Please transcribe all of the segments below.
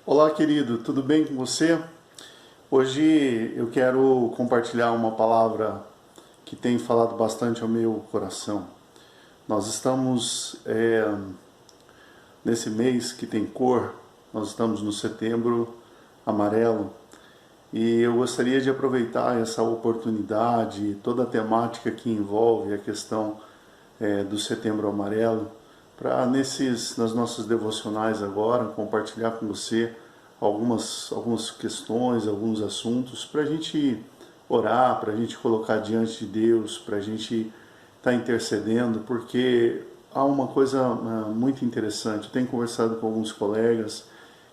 Olá, querido, tudo bem com você? Hoje eu quero compartilhar uma palavra que tem falado bastante ao meu coração. Nós estamos nesse mês que tem cor, nós estamos no setembro amarelo e eu gostaria de aproveitar essa oportunidade, toda a temática que envolve a questão do setembro amarelo, para nas nossas devocionais agora compartilhar com você algumas questões, alguns assuntos para a gente orar, para a gente colocar diante de Deus, para a gente estar intercedendo, porque há uma coisa muito interessante. Eu tenho conversado com alguns colegas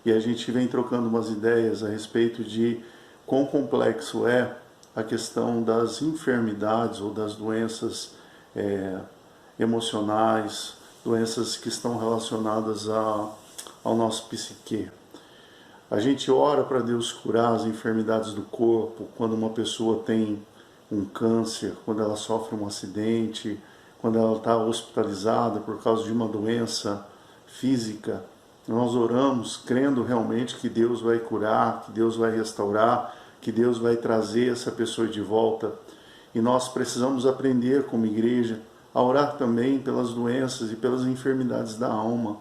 e a gente vem trocando umas ideias a respeito de quão complexo é a questão das enfermidades ou das doenças emocionais, doenças que estão relacionadas ao nosso psique. A gente ora para Deus curar as enfermidades do corpo, quando uma pessoa tem um câncer, quando ela sofre um acidente, quando ela está hospitalizada por causa de uma doença física. Nós oramos crendo realmente que Deus vai curar, que Deus vai restaurar, que Deus vai trazer essa pessoa de volta. E nós precisamos aprender como igreja a orar também pelas doenças e pelas enfermidades da alma.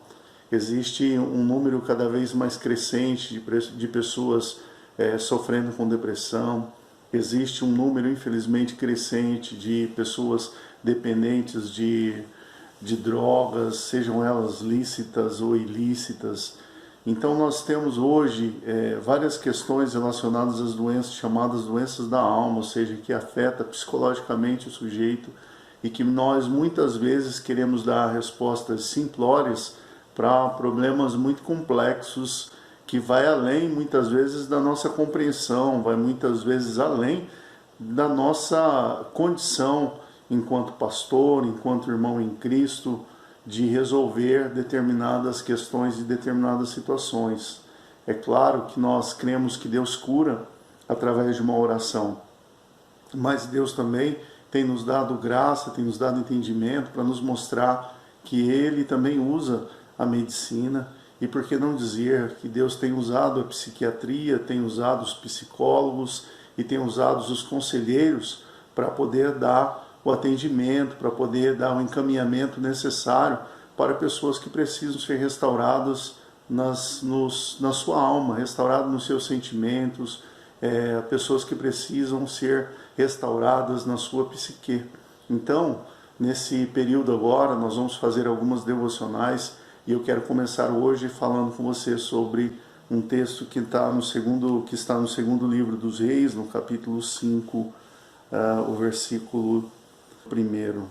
Existe um número cada vez mais crescente de pessoas sofrendo com depressão. Existe um número, infelizmente, crescente de pessoas dependentes de drogas, sejam elas lícitas ou ilícitas. Então nós temos hoje várias questões relacionadas às doenças chamadas doenças da alma, ou seja, que afeta psicologicamente o sujeito e que nós muitas vezes queremos dar respostas simplórias para problemas muito complexos que vai além muitas vezes da nossa compreensão, vai muitas vezes além da nossa condição enquanto pastor, enquanto irmão em Cristo, de resolver determinadas questões e determinadas situações. É claro que nós cremos que Deus cura através de uma oração, mas Deus também tem nos dado graça, tem nos dado entendimento para nos mostrar que Ele também usa a medicina, e por que não dizer que Deus tem usado a psiquiatria, tem usado os psicólogos e tem usado os conselheiros para poder dar o atendimento, para poder dar o encaminhamento necessário para pessoas que precisam ser restauradas na sua alma, restauradas nos seus sentimentos, pessoas que precisam ser restauradas na sua psique. Então, nesse período agora, nós vamos fazer algumas devocionais e eu quero começar hoje falando com você sobre um texto que está no segundo livro dos Reis, no capítulo 5, o versículo 1,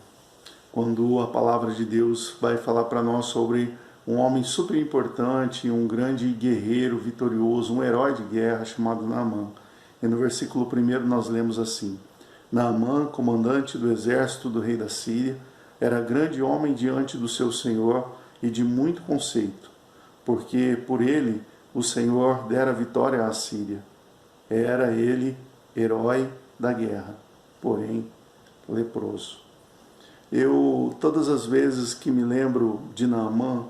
quando a palavra de Deus vai falar para nós sobre um homem super importante, um grande guerreiro vitorioso, um herói de guerra chamado Naamã. E no versículo 1 nós lemos assim: Naamã, comandante do exército do rei da Síria, era grande homem diante do seu senhor e de muito conceito, porque por ele o Senhor dera vitória à Síria. Era ele herói da guerra, porém leproso. Todas as vezes que me lembro de Naamã,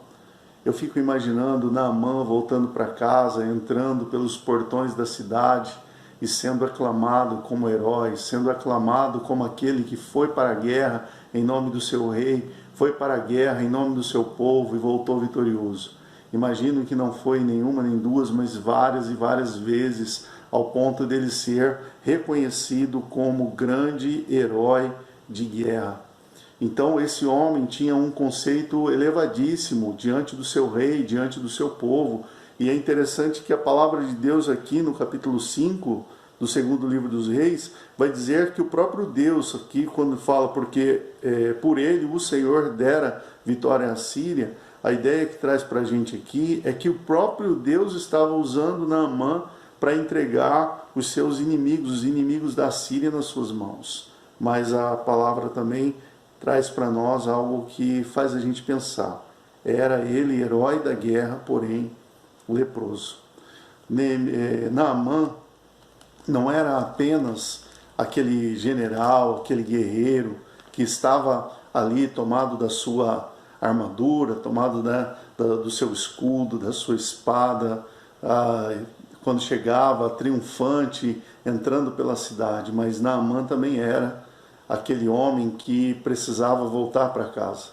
eu fico imaginando Naamã voltando para casa, entrando pelos portões da cidade e sendo aclamado como herói, sendo aclamado como aquele que foi para a guerra em nome do seu rei, foi para a guerra em nome do seu povo e voltou vitorioso. Imagino que não foi nenhuma nem duas, mas várias e várias vezes, ao ponto dele ser reconhecido como grande herói de guerra. Então esse homem tinha um conceito elevadíssimo diante do seu rei, diante do seu povo. E é interessante que a palavra de Deus aqui no capítulo 5 do segundo livro dos Reis vai dizer que o próprio Deus aqui, quando fala porque por ele o Senhor dera vitória à Síria, a ideia que traz para a gente aqui é que o próprio Deus estava usando Naamã para entregar os seus inimigos, os inimigos da Síria nas suas mãos. Mas a palavra também traz para nós algo que faz a gente pensar. Era ele herói da guerra, porém leproso. Naamã não era apenas aquele general, aquele guerreiro que estava ali tomado da sua armadura, tomado do seu escudo, da sua espada, quando chegava triunfante, entrando pela cidade, mas Naamã também era aquele homem que precisava voltar para casa.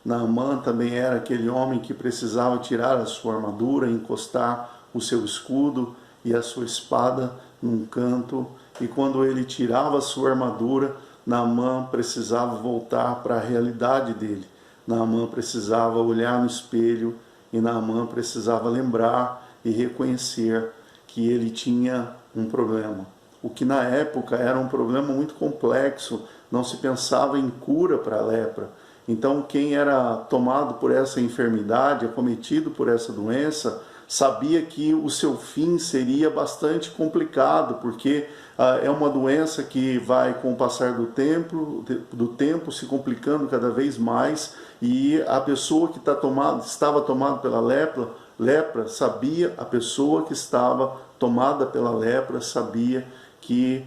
Naamã também era aquele homem que precisava tirar a sua armadura, encostar o seu escudo e a sua espada num canto, e quando ele tirava a sua armadura, Naamã precisava voltar para a realidade dele. Naamã precisava olhar no espelho e Naamã precisava lembrar e reconhecer que ele tinha um problema. O que na época era um problema muito complexo, não se pensava em cura para a lepra. Então quem era tomado por essa enfermidade, acometido por essa doença, sabia que o seu fim seria bastante complicado, porque é uma doença que vai, com o passar do tempo se complicando cada vez mais, e a pessoa que estava tomada pela lepra sabia, a pessoa que estava tomada pela lepra sabia que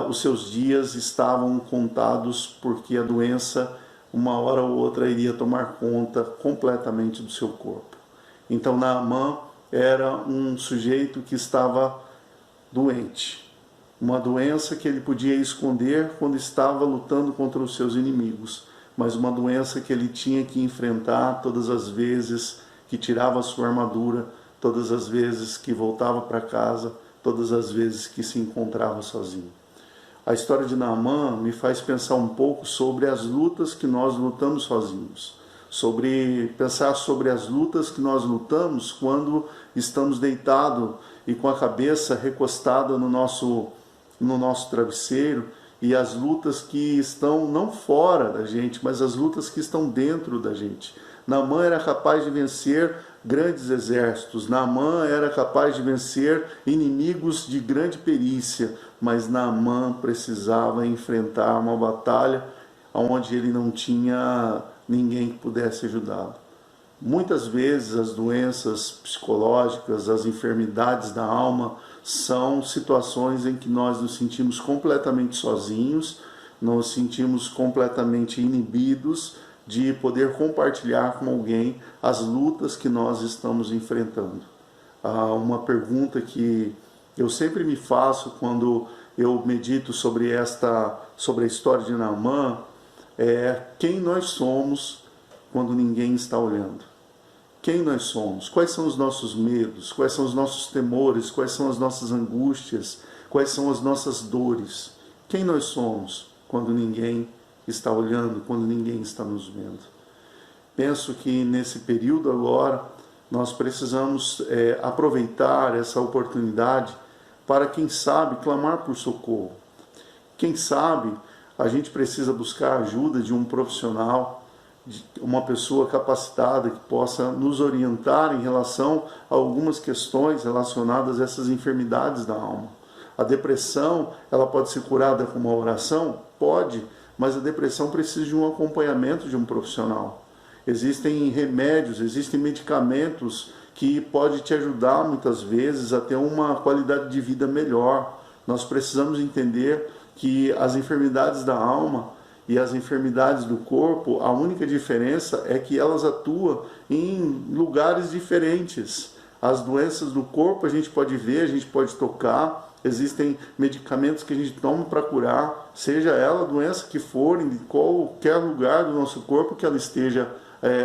os seus dias estavam contados, porque a doença, uma hora ou outra, iria tomar conta completamente do seu corpo. Então Naamã era um sujeito que estava doente, uma doença que ele podia esconder quando estava lutando contra os seus inimigos, mas uma doença que ele tinha que enfrentar todas as vezes que tirava a sua armadura, todas as vezes que voltava para casa, todas as vezes que se encontrava sozinho. A história de Naamã me faz pensar um pouco sobre as lutas que nós lutamos sozinhos, pensar sobre as lutas que nós lutamos quando estamos deitados e com a cabeça recostada no nosso travesseiro, e as lutas que estão não fora da gente, mas as lutas que estão dentro da gente. Naamã era capaz de vencer grandes exércitos, Naamã era capaz de vencer inimigos de grande perícia, mas Naamã precisava enfrentar uma batalha onde ele não tinha ninguém que pudesse ajudá-lo. Muitas vezes as doenças psicológicas, as enfermidades da alma, são situações em que nós nos sentimos completamente sozinhos, nos sentimos completamente inibidos de poder compartilhar com alguém as lutas que nós estamos enfrentando. Uma pergunta que eu sempre me faço quando eu medito sobre a história de Naamã é: quem nós somos quando ninguém está olhando? Quem nós somos? Quais são os nossos medos? Quais são os nossos temores? Quais são as nossas angústias? Quais são as nossas dores? Quem nós somos quando ninguém está olhando, quando ninguém está nos vendo? Penso que nesse período agora nós precisamos aproveitar essa oportunidade para, quem sabe, clamar por socorro. Quem sabe a gente precisa buscar a ajuda de um profissional, uma pessoa capacitada que possa nos orientar em relação a algumas questões relacionadas a essas enfermidades da alma. A depressão, ela pode ser curada com uma oração? Pode, mas a depressão precisa de um acompanhamento de um profissional. Existem remédios, existem medicamentos que podem te ajudar muitas vezes a ter uma qualidade de vida melhor. Nós precisamos entender que as enfermidades da alma e as enfermidades do corpo, a única diferença é que elas atuam em lugares diferentes. As doenças do corpo a gente pode ver, a gente pode tocar, existem medicamentos que a gente toma para curar, seja ela a doença que for, em qualquer lugar do nosso corpo que ela esteja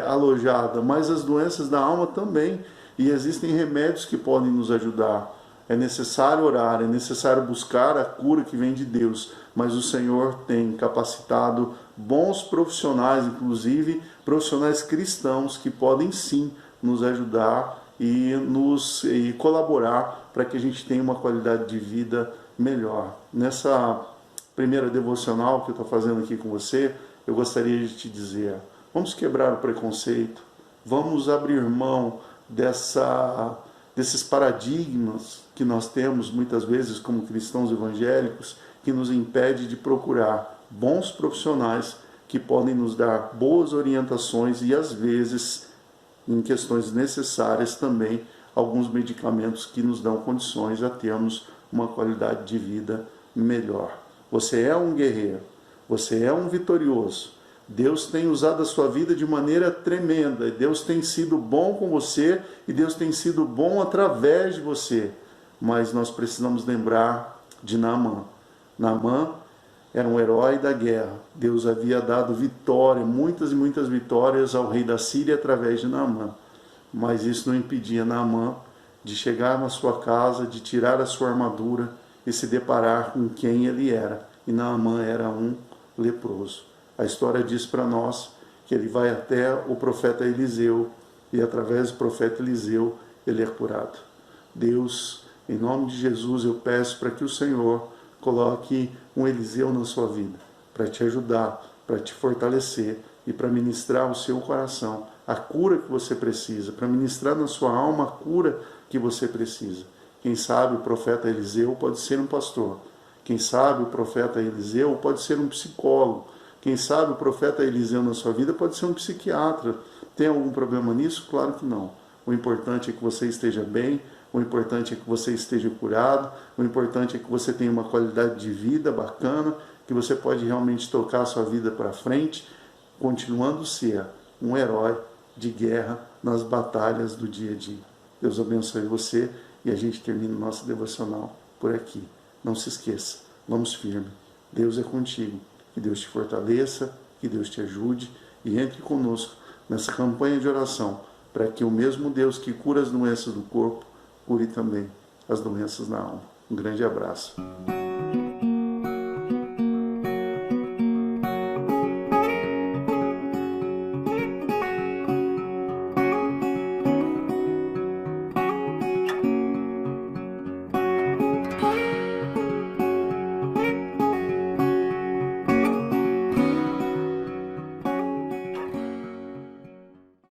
alojada, mas as doenças da alma também, e existem remédios que podem nos ajudar. É necessário orar, é necessário buscar a cura que vem de Deus, mas o Senhor tem capacitado bons profissionais, inclusive profissionais cristãos, que podem sim nos ajudar e colaborar para que a gente tenha uma qualidade de vida melhor. Nessa primeira devocional que eu estou fazendo aqui com você, eu gostaria de te dizer: vamos quebrar o preconceito, vamos abrir mão desses paradigmas que nós temos muitas vezes como cristãos evangélicos, que nos impede de procurar bons profissionais que podem nos dar boas orientações e, às vezes, em questões necessárias também, alguns medicamentos que nos dão condições a termos uma qualidade de vida melhor. Você é um guerreiro, você é um vitorioso, Deus tem usado a sua vida de maneira tremenda. Deus tem sido bom com você e Deus tem sido bom através de você. Mas nós precisamos lembrar de Naamã. Naamã era um herói da guerra. Deus havia dado vitória, muitas e muitas vitórias ao rei da Síria através de Naamã. Mas isso não impedia Naamã de chegar na sua casa, de tirar a sua armadura e se deparar com quem ele era. E Naamã era um leproso. A história diz para nós que ele vai até o profeta Eliseu e através do profeta Eliseu ele é curado. Deus, em nome de Jesus, eu peço para que o Senhor coloque um Eliseu na sua vida, para te ajudar, para te fortalecer e para ministrar ao seu coração a cura que você precisa, para ministrar na sua alma a cura que você precisa. Quem sabe o profeta Eliseu pode ser um pastor. Quem sabe o profeta Eliseu pode ser um psicólogo. Quem sabe o profeta Eliseu na sua vida pode ser um psiquiatra. Tem algum problema nisso? Claro que não. O importante é que você esteja bem, o importante é que você esteja curado, o importante é que você tenha uma qualidade de vida bacana, que você pode realmente tocar a sua vida para frente, continuando a ser um herói de guerra nas batalhas do dia a dia. Deus abençoe você e a gente termina o nosso devocional por aqui. Não se esqueça, vamos firme. Deus é contigo. Que Deus te fortaleça, que Deus te ajude e entre conosco nessa campanha de oração para que o mesmo Deus que cura as doenças do corpo, cure também as doenças na alma. Um grande abraço.